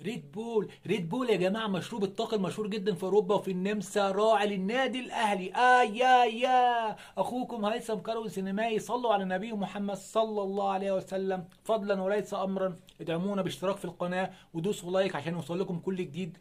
ريد بول. ريد بول يا جماعه مشروب الطاقه المشهور جدا في اوروبا وفي النمسا، راعي للنادي الاهلي. يا اخوكم هيثم كروي سينمائي. صلوا على النبي محمد صلى الله عليه وسلم فضلا وليس امرا. ادعمونا باشتراك في القناه ودوسوا لايك عشان يوصل لكم كل جديد.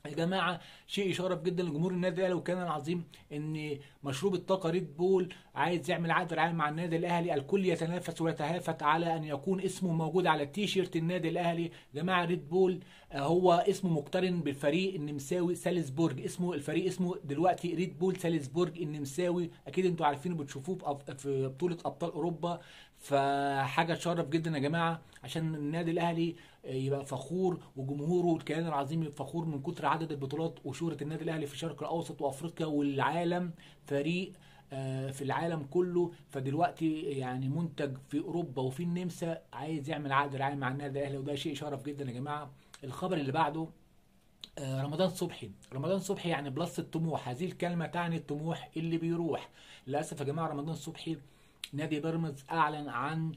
يا جماعه شيء يشرف جدا لجمهور النادي الاهلي والكيان العظيم ان مشروب الطاقه ريد بول عايز يعمل عقد رعايه مع النادي الاهلي. الكل يتنافس ويتهافت على ان يكون اسمه موجود على التيشيرت النادي الاهلي. يا جماعه ريد بول هو اسمه مقترن بالفريق النمساوي سالزبورج. اسمه الفريق اسمه دلوقتي ريد بول سالزبورج النمساوي. اكيد انتوا عارفينه بتشوفوه في بطوله ابطال اوروبا. فحاجه تشرف جدا يا جماعه عشان النادي الاهلي يبقى فخور وجمهوره والكيان العظيم يبقى فخور من كتر عدد البطولات وشهرة النادي الاهلي في الشرق الاوسط وافريقيا والعالم. فريق في العالم كله. فدلوقتي يعني منتج في اوروبا وفي النمسا عايز يعمل عقد رعايه مع النادي الاهلي، وده شيء شرف جدا يا جماعه. الخبر اللي بعده رمضان صبحي. رمضان صبحي يعني بلس الطموح. هذه الكلمه تعني الطموح اللي بيروح. للاسف يا جماعه رمضان صبحي نادي بيراميدز اعلن عن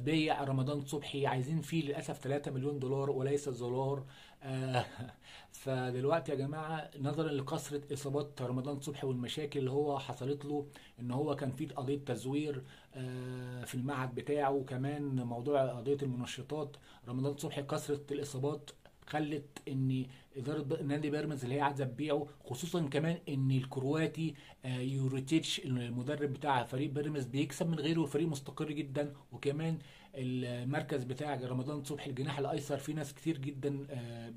بيع رمضان صبحي. عايزين فيه للاسف 3 مليون دولار وليس دولار. آه، فدلوقتي يا جماعه نظرا لكثره اصابات رمضان صبحي والمشاكل اللي هو حصلت له، ان هو كان في قضيه تزوير في المعهد بتاعه، وكمان موضوع قضيه المنشطات. رمضان صبحي كثره الاصابات خلت ان اداره نادي بيراميدز اللي هي عايزه تبيعه، خصوصا كمان ان الكرواتي يوريتيتش المدرب بتاع فريق بيراميدز بيكسب من غيره والفريق مستقر جدا. وكمان المركز بتاع رمضان صبحي الجناح الايسر في ناس كتير جدا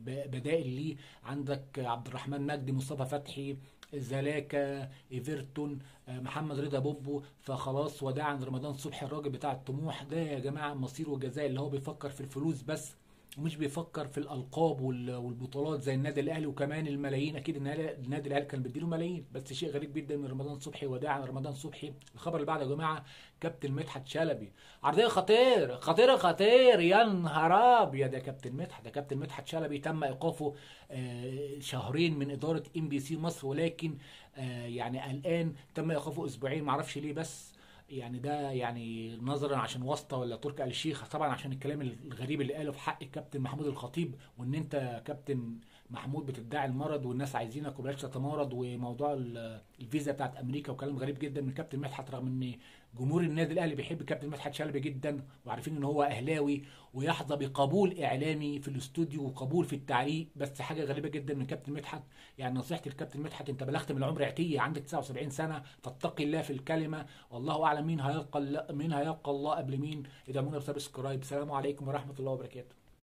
بدائل ليه. عندك عبد الرحمن مجدي، مصطفى فتحي، زلاكا، ايفرتون، محمد رضا بوبو. فخلاص وداعا رمضان صبحي الراجل بتاع الطموح ده يا جماعه. مصيره وجزاء اللي هو بيفكر في الفلوس بس ومش بيفكر في الالقاب والبطولات زي النادي الاهلي وكمان الملايين. اكيد النادي الاهلي كان بيديله ملايين. بس شيء غريب جدا من رمضان صبحي وداعا رمضان صبحي. الخبر اللي بعده يا جماعه كابتن مدحت شلبي. عرضيه خطير خطير خطير. يا نهار ابيض يا كابتن مدحت. يا كابتن مدحت شلبي تم ايقافه شهرين من اداره ام بي سي مصر، ولكن يعني الان تم ايقافه اسبوعين. معرفش ليه، بس يعني ده يعني نظرا عشان واسطه ولا تركي آل الشيخ، طبعا عشان الكلام الغريب اللي قاله في حق الكابتن محمود الخطيب، وان انت كابتن محمود بتدعي المرض والناس عايزينك وبلاش تتمرض، وموضوع الفيزا بتاعت امريكا، وكلام غريب جدا من كابتن مدحت. رغم ان جمهور النادي الاهلي بيحب كابتن مدحت شلبي جدا وعارفين ان هو اهلاوي ويحظى بقبول اعلامي في الاستوديو وقبول في التعليق. بس حاجه غريبه جدا من كابتن مدحت. يعني نصيحتي للكابتن مدحت، انت بلغت من العمر عتيه، عندك 79 سنه، فاتقي الله في الكلمه. والله اعلم مين هيلقى الله قبل مين. ادعمونا بسبسكرايب. السلام عليكم ورحمه الله وبركاته.